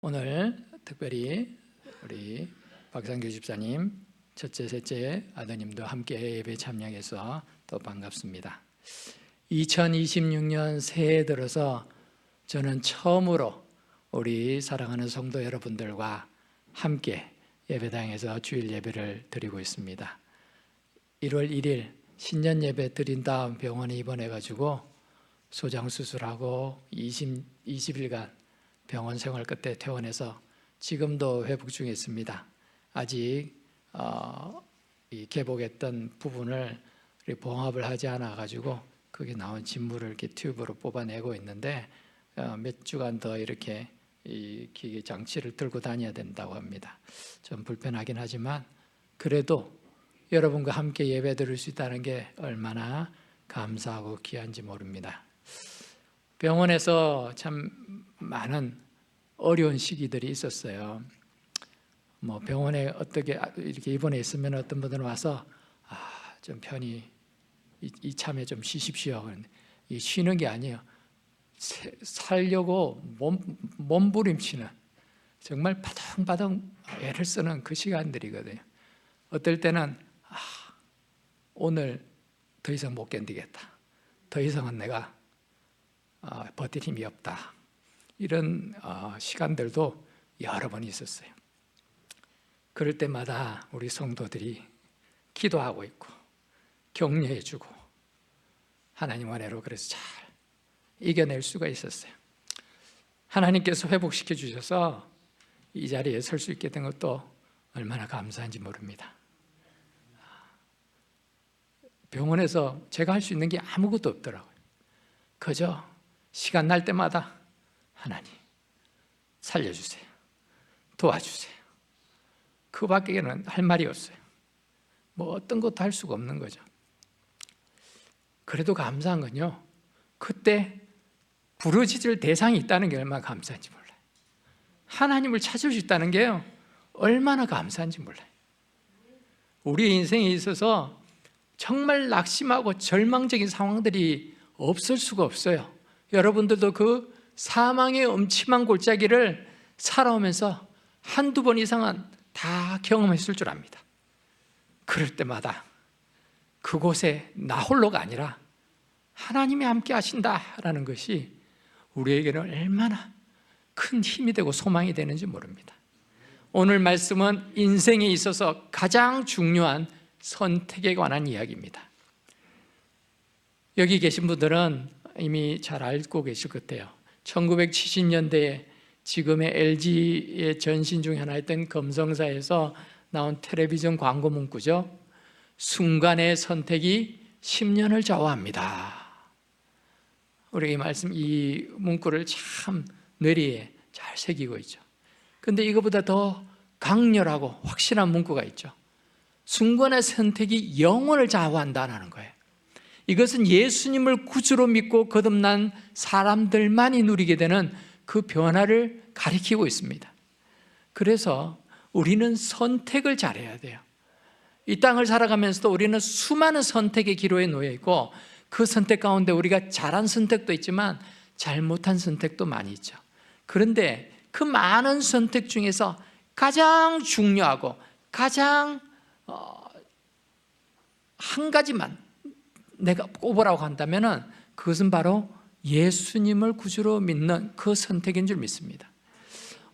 오늘 특별히 우리 박상규 집사님 첫째, 셋째 아드님도 함께 예배 참여해서 또 반갑습니다. 2026년 새해 들어서 저는 처음으로 우리 사랑하는 성도 여러분들과 함께 예배당에서 주일 예배를 드리고 있습니다. 1월 1일 신년 예배 드린 다음 병원에 입원해가지고 소장 수술하고 20일간 병원 생활 끝에 퇴원해서 지금도 회복 중에 있습니다. 아직 이 개복했던 부분을 봉합을 하지 않아 가지고 그게 나온 진물을 이렇게 튜브로 뽑아내고 있는데 몇 주간 더 이렇게 이 기계 장치를 들고 다녀야 된다고 합니다. 좀 불편하긴 하지만 그래도 여러분과 함께 예배 드릴 수 있다는 게 얼마나 감사하고 귀한지 모릅니다. 병원에서 참 많은 어려운 시기들이 있었어요. 병원에 어떻게 이렇게 입원해 있으면 어떤 분들은 와서 좀 편히 이참에 좀 쉬십시오. 이 쉬는 게 아니에요. 살려고 몸부림치는 정말 바둥바둥 애를 쓰는 그 시간들이거든요. 어떨 때는 오늘 더 이상 못 견디겠다. 더 이상은 내가 버틸 힘이 없다. 이런 시간들도 여러 번 있었어요. 그럴 때마다 우리 성도들이 기도하고 있고 격려해주고 하나님 은혜로 그래서 잘 이겨낼 수가 있었어요. 하나님께서 회복시켜 주셔서 이 자리에 설 수 있게 된 것도 얼마나 감사한지 모릅니다. 병원에서 제가 할 수 있는 게 아무것도 없더라고요. 그저 시간 날 때마다 하나님 살려주세요. 도와주세요. 그 밖에는 할 말이 없어요. 어떤 것도 할 수가 없는 거죠. 그래도 감사한 건요, 그때 부르짖을 대상이 있다는 게 얼마나 감사한지 몰라요. 하나님을 찾을 수 있다는 게요 얼마나 감사한지 몰라요. 우리 인생에 있어서 정말 낙심하고 절망적인 상황들이 없을 수가 없어요. 여러분들도 그 사망의 음침한 골짜기를 살아오면서 한두 번 이상은 다 경험했을 줄 압니다. 그럴 때마다 그곳에 나 홀로가 아니라 하나님이 함께 하신다라는 것이 우리에게는 얼마나 큰 힘이 되고 소망이 되는지 모릅니다. 오늘 말씀은 인생에 있어서 가장 중요한 선택에 관한 이야기입니다. 여기 계신 분들은 이미 잘 알고 계실 것 같아요. 1970년대에 지금의 LG의 전신 중에 하나였던 검성사에서 나온 텔레비전 광고 문구죠. 순간의 선택이 10년을 좌우합니다. 우리 이 문구를 참 뇌리에 잘 새기고 있죠. 그런데 이거보다 더 강렬하고 확실한 문구가 있죠. 순간의 선택이 영혼을 좌우한다는 거예요. 이것은 예수님을 구주로 믿고 거듭난 사람들만이 누리게 되는 그 변화를 가리키고 있습니다. 그래서 우리는 선택을 잘해야 돼요. 이 땅을 살아가면서도 우리는 수많은 선택의 기로에 놓여 있고 그 선택 가운데 우리가 잘한 선택도 있지만 잘못한 선택도 많이 있죠. 그런데 그 많은 선택 중에서 가장 중요하고 가장 한 가지만 내가 꼽으라고 한다면 그것은 바로 예수님을 구주로 믿는 그 선택인 줄 믿습니다.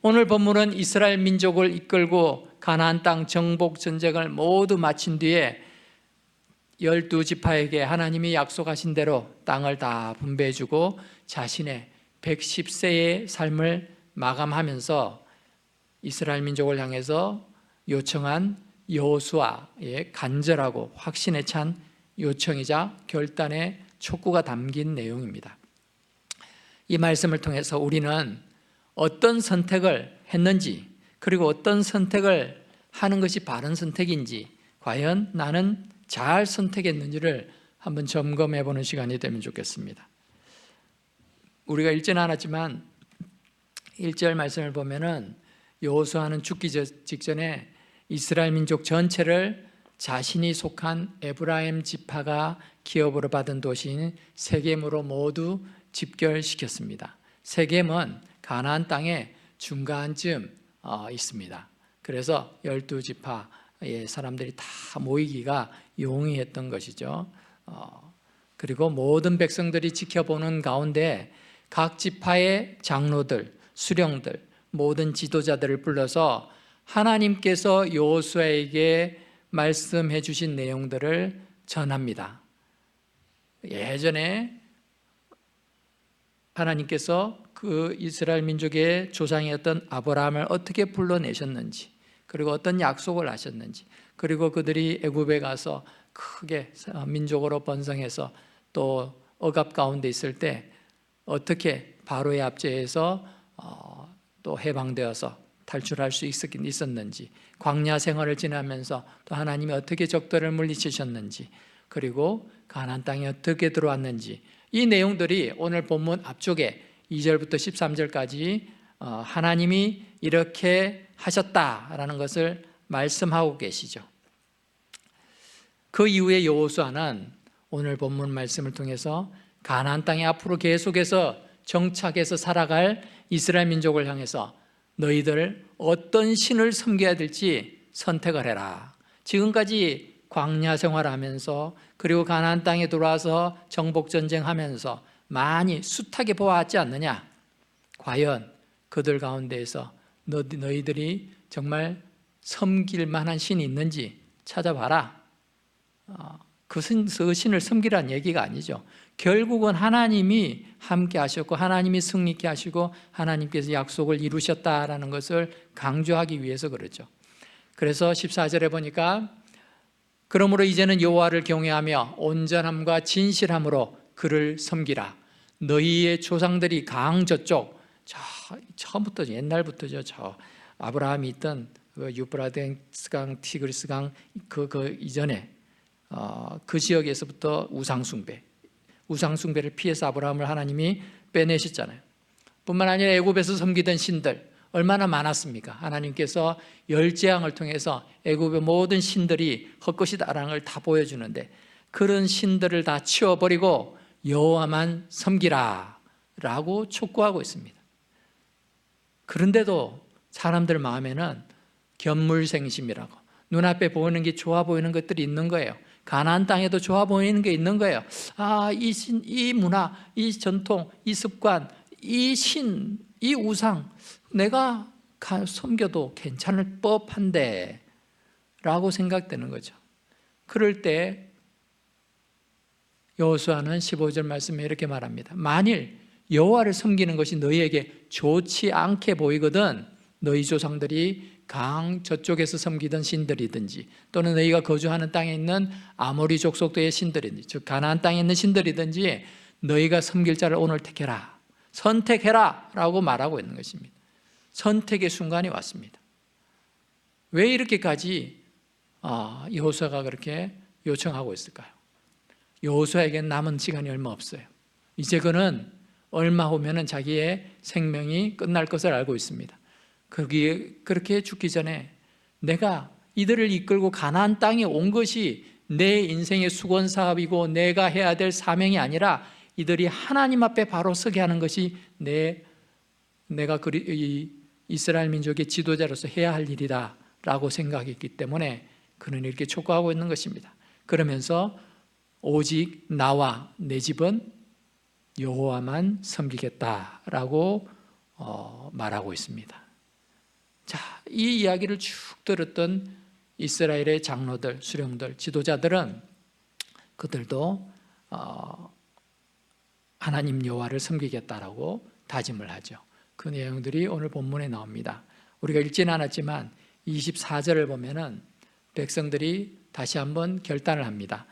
오늘 본문은 이스라엘 민족을 이끌고 가나안 땅 정복 전쟁을 모두 마친 뒤에 12지파에게 하나님이 약속하신 대로 땅을 다 분배해 주고 자신의 110세의 삶을 마감하면서 이스라엘 민족을 향해서 요청한 여호수아의 간절하고 확신에 찬 요청이자 결단의 촉구가 담긴 내용입니다. 이 말씀을 통해서 우리는 어떤 선택을 했는지, 그리고 어떤 선택을 하는 것이 바른 선택인지, 과연 나는 잘 선택했는지를 한번 점검해 보는 시간이 되면 좋겠습니다. 우리가 읽지는 않았지만 1절 말씀을 보면은 여호수아는 죽기 직전에 이스라엘 민족 전체를 자신이 속한 에브라임 지파가 기업으로 받은 도시인 세겜으로 모두 집결시켰습니다. 세겜은 가나안 땅의 중간쯤 있습니다. 그래서 12지파의 사람들이 다 모이기가 용이했던 것이죠. 그리고 모든 백성들이 지켜보는 가운데 각 지파의 장로들, 수령들, 모든 지도자들을 불러서 하나님께서 여호수아에게 말씀해 주신 내용들을 전합니다. 예전에 하나님께서 그 이스라엘 민족의 조상이었던 아브라함을 어떻게 불러내셨는지, 그리고 어떤 약속을 하셨는지, 그리고 그들이 애굽에 가서 크게 민족으로 번성해서 또 억압 가운데 있을 때 어떻게 바로의 압제에서 또 해방되어서 탈출할 수 있었는지, 광야 생활을 지나면서 또 하나님이 어떻게 적들을 물리치셨는지, 그리고 가나안 땅에 어떻게 들어왔는지, 이 내용들이 오늘 본문 앞쪽에 2절부터 13절까지 하나님이 이렇게 하셨다라는 것을 말씀하고 계시죠. 그 이후에 여호수아는 오늘 본문 말씀을 통해서 가나안 땅에 앞으로 계속해서 정착해서 살아갈 이스라엘 민족을 향해서 너희들 어떤 신을 섬겨야 될지 선택을 해라. 지금까지 광야 생활하면서 그리고 가나안 땅에 들어와서 정복 전쟁하면서 많이 숱하게 보아왔지 않느냐? 과연 그들 가운데에서 너희들이 정말 섬길 만한 신이 있는지 찾아봐라. 그 신을 섬기라는 얘기가 아니죠. 결국은 하나님이 함께 하셨고 하나님이 승리케 하시고 하나님께서 약속을 이루셨다라는 것을 강조하기 위해서 그러죠. 그래서 14절에 보니까 그러므로 이제는 여호와를 경외하며 온전함과 진실함으로 그를 섬기라. 너희의 조상들이 강 저쪽, 처음부터 옛날부터죠. 저 아브라함이 있던 그 유프라데스 강, 티그리스 강 그 이전에 그 지역에서부터 우상숭배를 피해서 아브라함을 하나님이 빼내셨잖아요. 뿐만 아니라 애굽에서 섬기던 신들 얼마나 많았습니까? 하나님께서 열재앙을 통해서 애굽의 모든 신들이 헛것이다라는 걸 다 보여주는데 그런 신들을 다 치워버리고 여호와만 섬기라 라고 촉구하고 있습니다. 그런데도 사람들 마음에는 견물생심이라고 눈앞에 보이는 게 좋아 보이는 것들이 있는 거예요. 가나안 땅에도 좋아 보이는 게 있는 거예요. 이 신, 이 문화, 이 전통, 이 습관, 이 신, 이 우상 내가 섬겨도 괜찮을 법한데 라고 생각되는 거죠. 그럴 때 여호수아는 15절 말씀에 이렇게 말합니다. 만일 여호와를 섬기는 것이 너희에게 좋지 않게 보이거든 너희 조상들이 강 저쪽에서 섬기던 신들이든지 또는 너희가 거주하는 땅에 있는 아모리 족속들의 신들이든지 즉 가나안 땅에 있는 신들이든지 너희가 섬길 자를 오늘 택해라. 선택해라 라고 말하고 있는 것입니다. 선택의 순간이 왔습니다. 왜 이렇게까지 여호수아가 그렇게 요청하고 있을까요? 여호수아에게는 남은 시간이 얼마 없어요. 이제 그는 얼마 후면은 자기의 생명이 끝날 것을 알고 있습니다. 그렇게 죽기 전에 내가 이들을 이끌고 가나안 땅에 온 것이 내 인생의 수건 사업이고 내가 해야 될 사명이 아니라 이들이 하나님 앞에 바로 서게 하는 것이 내가 이 이스라엘 민족의 지도자로서 해야 할 일이다 라고 생각했기 때문에 그는 이렇게 촉구하고 있는 것입니다. 그러면서 오직 나와 내 집은 여호와만 섬기겠다라고 말하고 있습니다. 자, 이 이야기를 쭉 들었던 이스라엘의 장로들, 수령들, 지도자들은 그들도 하나님 여호와를 섬기겠다라고 다짐을 하죠. 그 내용들이 오늘 본문에 나옵니다. 우리가 읽지는 않았지만 24절을 보면은 백성들이 다시 한번 결단을 합니다.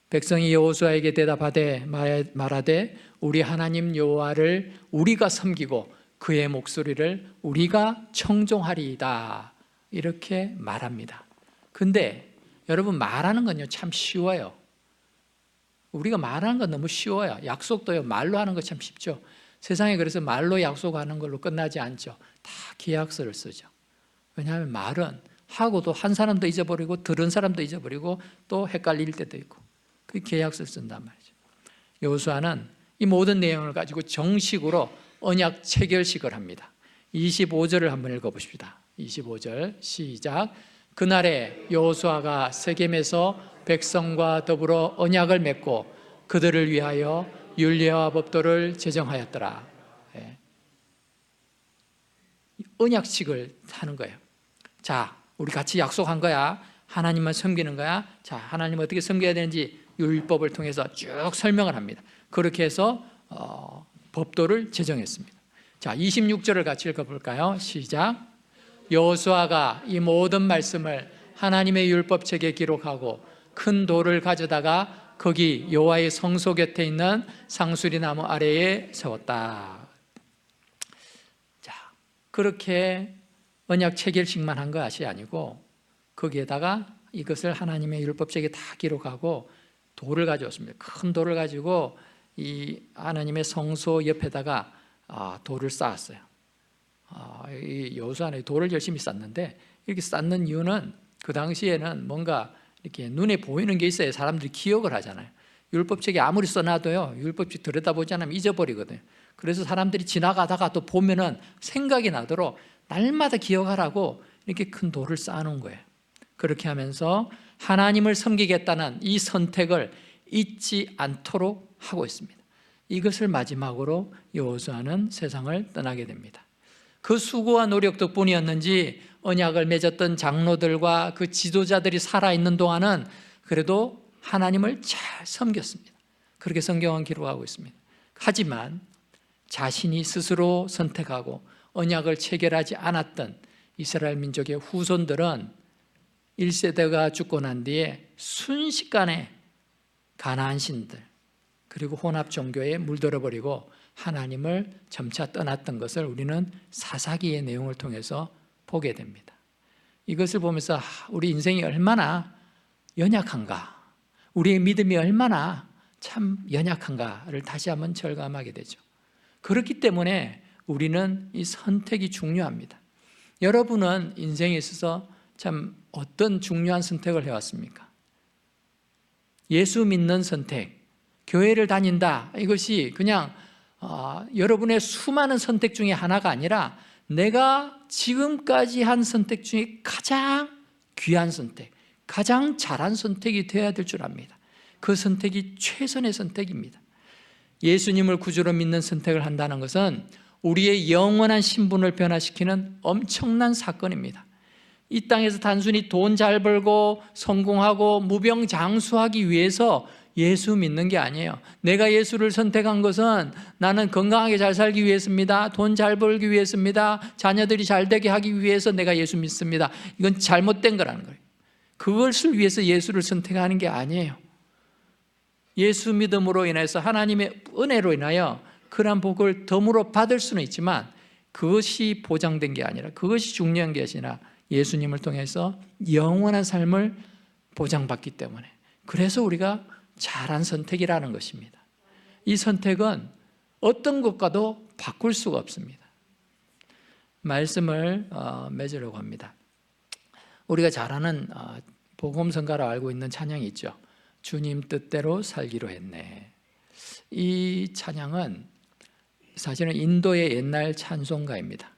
백성이 여호수아에게 대답하되 말하되 우리 하나님 여호와를 우리가 섬기고 그의 목소리를 우리가 청종하리이다 이렇게 말합니다. 근데 여러분 말하는 건요 참 쉬워요. 우리가 말하는 건 너무 쉬워요. 약속도요 말로 하는 거 참 쉽죠. 세상에 그래서 말로 약속하는 걸로 끝나지 않죠. 다 계약서를 쓰죠. 왜냐하면 말은 하고도 한 사람도 잊어버리고 들은 사람도 잊어버리고 또 헷갈릴 때도 있고 그 계약서를 쓴단 말이죠. 여호수아는 이 모든 내용을 가지고 정식으로 언약 체결식을 합니다. 25절을 한번 읽어보십시다. 25절 시작. 그날에 여호수아가 세겜에서 백성과 더불어 언약을 맺고 그들을 위하여 율례와 법도를 제정하였더라. 예. 언약식을 하는 거예요. 자, 우리 같이 약속한 거야. 하나님만 섬기는 거야. 자, 하나님 어떻게 섬겨야 되는지 율법을 통해서 쭉 설명을 합니다. 그렇게 해서 법도를 제정했습니다. 자, 26절을 같이 읽어볼까요? 시작. 여호수아가 이 모든 말씀을 하나님의 율법책에 기록하고 큰 돌을 가져다가 거기 여호와의 성소 곁에 있는 상수리 나무 아래에 세웠다. 자, 그렇게 언약 체결식만 한 것이 아니고 거기에다가 이것을 하나님의 율법책에 다 기록하고 돌을 가져왔습니다. 큰 돌을 가지고 이 하나님의 성소 옆에다가 돌을 쌓았어요. 이 여호수아는 돌을 열심히 쌓는데 이렇게 쌓는 이유는 그 당시에는 뭔가 이렇게 눈에 보이는 게 있어야 사람들이 기억을 하잖아요. 율법책에 아무리 써놔도요, 율법책 들여다보지 않으면 잊어버리거든요. 그래서 사람들이 지나가다가 또 보면은 생각이 나도록 날마다 기억하라고 이렇게 큰 돌을 쌓아놓은 거예요. 그렇게 하면서 하나님을 섬기겠다는 이 선택을 잊지 않도록 하고 있습니다. 이것을 마지막으로 여호수아는 세상을 떠나게 됩니다. 그 수고와 노력 덕분이었는지 언약을 맺었던 장로들과 그 지도자들이 살아있는 동안은 그래도 하나님을 잘 섬겼습니다. 그렇게 성경은 기록하고 있습니다. 하지만 자신이 스스로 선택하고 언약을 체결하지 않았던 이스라엘 민족의 후손들은 1세대가 죽고 난 뒤에 순식간에 가나안 신들 그리고 혼합 종교에 물들어 버리고 하나님을 점차 떠났던 것을 우리는 사사기의 내용을 통해서 보게 됩니다. 이것을 보면서 우리 인생이 얼마나 연약한가, 우리의 믿음이 얼마나 참 연약한가를 다시 한번 절감하게 되죠. 그렇기 때문에 우리는 이 선택이 중요합니다. 여러분은 인생에 있어서 참 어떤 중요한 선택을 해왔습니까? 예수 믿는 선택, 교회를 다닌다, 이것이 그냥 여러분의 수많은 선택 중에 하나가 아니라 내가 지금까지 한 선택 중에 가장 귀한 선택, 가장 잘한 선택이 되어야 될 줄 압니다. 그 선택이 최선의 선택입니다. 예수님을 구주로 믿는 선택을 한다는 것은 우리의 영원한 신분을 변화시키는 엄청난 사건입니다. 이 땅에서 단순히 돈 잘 벌고 성공하고 무병장수하기 위해서 예수 믿는 게 아니에요. 내가 예수를 선택한 것은 나는 건강하게 잘 살기 위해서입니다. 돈 잘 벌기 위해서입니다. 자녀들이 잘 되게 하기 위해서 내가 예수 믿습니다. 이건 잘못된 거라는 거예요. 그것을 위해서 예수를 선택하는 게 아니에요. 예수 믿음으로 인해서 하나님의 은혜로 인하여 그러한 복을 덤으로 받을 수는 있지만 그것이 보장된 게 아니라, 그것이 중요한 게 아니라 예수님을 통해서 영원한 삶을 보장받기 때문에, 그래서 우리가 잘한 선택이라는 것입니다. 이 선택은 어떤 것과도 바꿀 수가 없습니다. 말씀을 맺으려고 합니다. 우리가 잘 아는 복음성가로 알고 있는 찬양이 있죠. 주님 뜻대로 살기로 했네. 이 찬양은 사실은 인도의 옛날 찬송가입니다.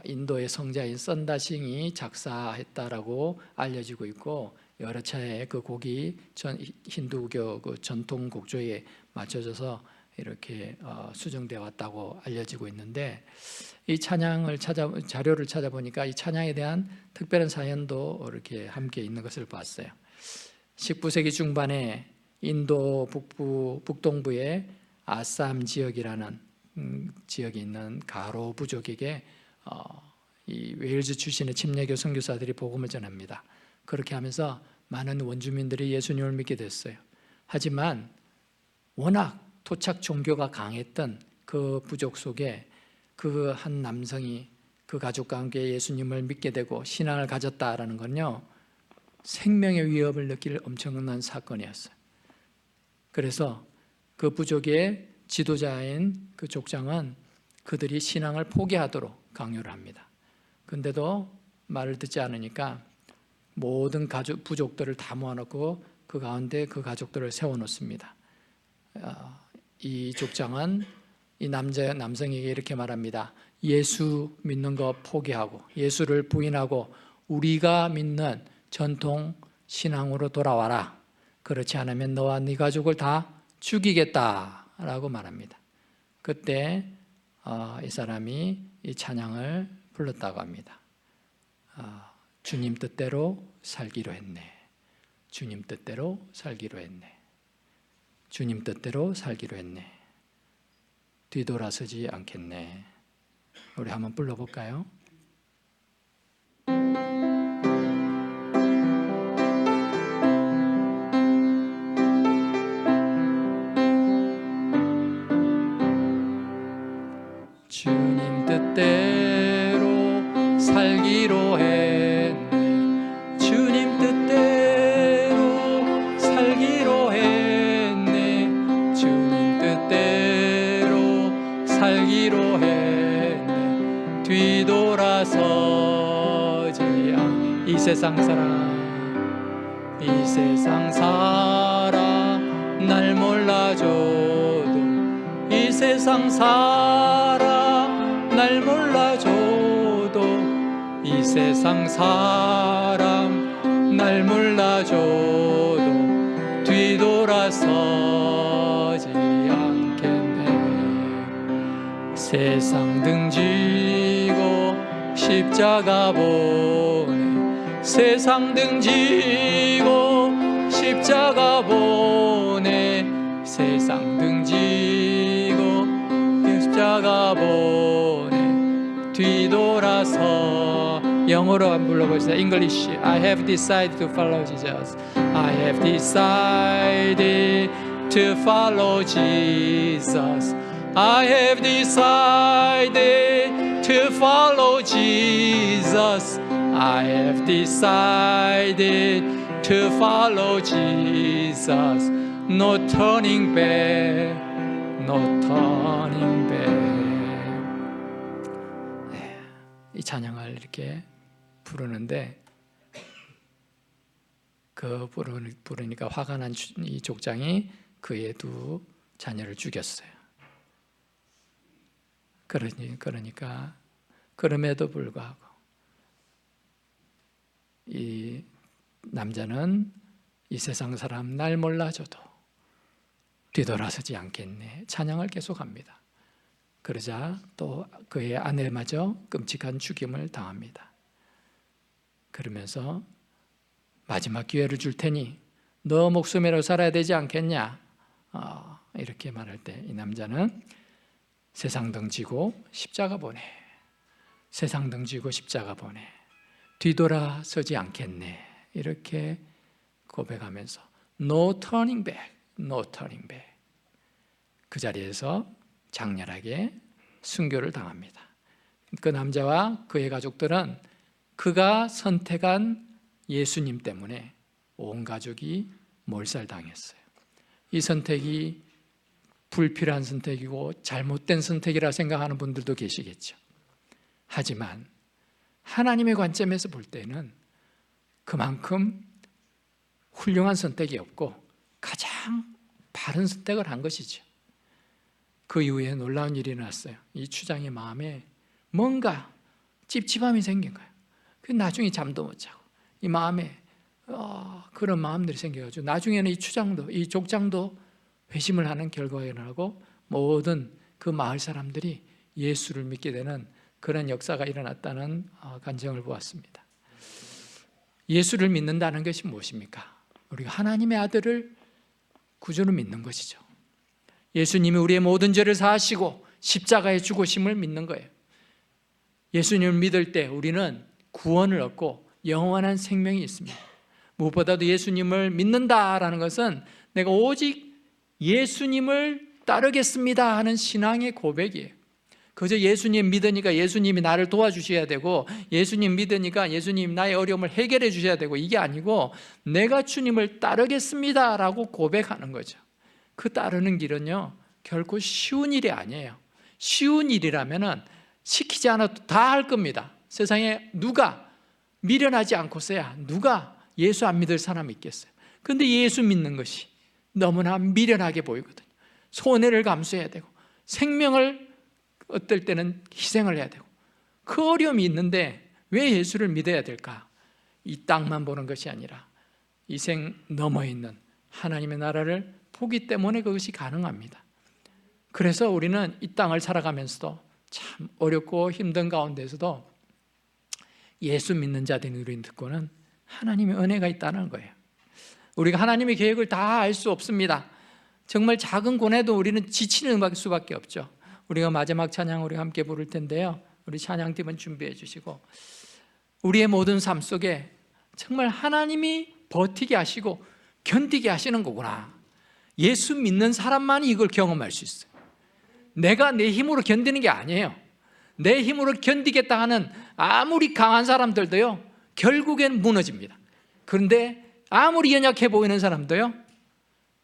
인도의 성자인 선다싱이 작사했다라고 알려지고 있고, 여러 차례 그 곡이 힌두교 그 전통 곡조에 맞춰져서 이렇게 수정되어 왔다고 알려지고 있는데, 이 찬양을 자료를 찾아보니까 이 찬양에 대한 특별한 사연도 이렇게 함께 있는 것을 봤어요. 19세기 중반에 인도 북동부의 아삼 지역이라는 지역에 있는 가로 부족에게 이 웨일즈 출신의 침례교 선교사들이 복음을 전합니다. 그렇게 하면서 많은 원주민들이 예수님을 믿게 됐어요. 하지만 워낙 토착 종교가 강했던 그 부족 속에 그 한 남성이 그 가족과 함께 예수님을 믿게 되고 신앙을 가졌다라는 건요, 생명의 위협을 느낄 엄청난 사건이었어요. 그래서 그 부족의 지도자인 그 족장은 그들이 신앙을 포기하도록 강요를 합니다. 그런데도 말을 듣지 않으니까 모든 부족들을 다 모아놓고 그 가운데 그 가족들을 세워놓습니다. 이 족장은 이 남성에게 이렇게 말합니다. 예수 믿는 거 포기하고 예수를 부인하고 우리가 믿는 전통 신앙으로 돌아와라. 그렇지 않으면 너와 네 가족을 다 죽이겠다라고 말합니다. 그때 이 사람이 이 찬양을 불렀다고 합니다. 주님 뜻대로 살기로 했네. 주님 뜻대로 살기로 했네. 주님 뜻대로 살기로 했네. 뒤돌아서지 않겠네. 우리 한번 불러볼까요? 주님 뜻대로 살기로 했네. 주님 뜻대로 살기로 했네. 주님 뜻대로 살기로 했네. 뒤돌아서지 않. 이 세상 사람, 이 세상 사람 날 몰라줘도, 이 세상 사람 날 몰라줘도, 이 세상 사람 날 몰라줘도 뒤돌아서지 않겠네. 세상 등지고 십자가 보내, 세상 등지고 십자가 보내, 세상 등지고 십자가 보내. 뒤돌아서. 영어로 한번 불러보시죠. English. I have decided to follow Jesus. I have decided to follow Jesus. I have decided to follow Jesus. I have decided to follow Jesus. No turning back. No turning back. 이 찬양을 이렇게 부르는데 부르니까 화가 난 이 족장이 그의 두 자녀를 죽였어요. 그러니까 그럼에도 불구하고 이 남자는 이 세상 사람 날 몰라줘도 뒤돌아서지 않겠네. 찬양을 계속합니다. 그러자 또 그의 아내마저 끔찍한 죽임을 당합니다. 그러면서 마지막 기회를 줄 테니 너 목숨이라도 살아야 되지 않겠냐, 이렇게 말할 때 이 남자는 세상 등지고 십자가 보내, 세상 등지고 십자가 보내, 뒤돌아서지 않겠네, 이렇게 고백하면서 No turning back, no turning back. 그 자리에서 장렬하게 순교를 당합니다. 그 남자와 그의 가족들은 그가 선택한 예수님 때문에 온 가족이 몰살당했어요. 이 선택이 불필요한 선택이고 잘못된 선택이라 생각하는 분들도 계시겠죠. 하지만 하나님의 관점에서 볼 때는 그만큼 훌륭한 선택이 없고 가장 바른 선택을 한 것이죠. 그 이후에 놀라운 일이 일어났어요. 이 추장의 마음에 뭔가 찝찝함이 생긴 거예요. 나중에 잠도 못 자고 이 마음에 그런 마음들이 생겨가지고 나중에는 이 추장도, 이 족장도 회심을 하는 결과가 일어나고 모든 그 마을 사람들이 예수를 믿게 되는 그런 역사가 일어났다는 간증을 보았습니다. 예수를 믿는다는 것이 무엇입니까? 우리가 하나님의 아들을 구주로 믿는 것이죠. 예수님이 우리의 모든 죄를 사하시고 십자가에 죽으심을 믿는 거예요. 예수님을 믿을 때 우리는 구원을 얻고 영원한 생명이 있습니다. 무엇보다도 예수님을 믿는다라는 것은 내가 오직 예수님을 따르겠습니다 하는 신앙의 고백이에요. 그저 예수님 믿으니까 예수님이 나를 도와주셔야 되고, 예수님 믿으니까 예수님 나의 어려움을 해결해 주셔야 되고, 이게 아니고 내가 주님을 따르겠습니다 라고 고백하는 거죠. 그 따르는 길은요 결코 쉬운 일이 아니에요. 쉬운 일이라면 시키지 않아도 다 할 겁니다. 세상에 누가 미련하지 않고서야 누가 예수 안 믿을 사람이 있겠어요. 그런데 예수 믿는 것이 너무나 미련하게 보이거든요. 손해를 감수해야 되고 생명을 어떨 때는 희생을 해야 되고 그 어려움이 있는데 왜 예수를 믿어야 될까? 이 땅만 보는 것이 아니라 이 생 넘어 있는 하나님의 나라를 보기 때문에 그것이 가능합니다. 그래서 우리는 이 땅을 살아가면서도 참 어렵고 힘든 가운데서도 예수 믿는 자들이 우리는 듣고는 하나님의 은혜가 있다는 거예요. 우리가 하나님의 계획을 다 알 수 없습니다. 정말 작은 고뇌도 우리는 지치는 수밖에 없죠. 우리가 마지막 찬양 우리가 함께 부를 텐데요, 우리 찬양팀은 준비해 주시고, 우리의 모든 삶 속에 정말 하나님이 버티게 하시고 견디게 하시는 거구나, 예수 믿는 사람만이 이걸 경험할 수 있어요. 내가 내 힘으로 견디는 게 아니에요. 내 힘으로 견디겠다 하는 아무리 강한 사람들도요 결국엔 무너집니다. 그런데 아무리 연약해 보이는 사람도요,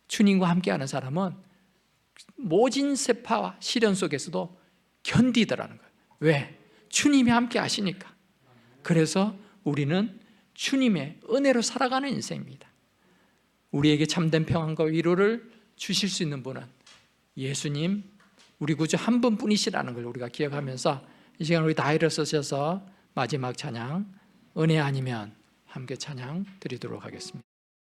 주님과 함께하는 사람은 모진 세파와 시련 속에서도 견디더라는 거예요. 왜? 주님이 함께 하시니까. 그래서 우리는 주님의 은혜로 살아가는 인생입니다. 우리에게 참된 평안과 위로를 주실 수 있는 분은 예수님, 우리 구주 한 분뿐이시라는 걸 우리가 기억하면서 이 시간 우리 다 일어서셔서 마지막 찬양 은혜 아니면 함께 찬양 드리도록 하겠습니다.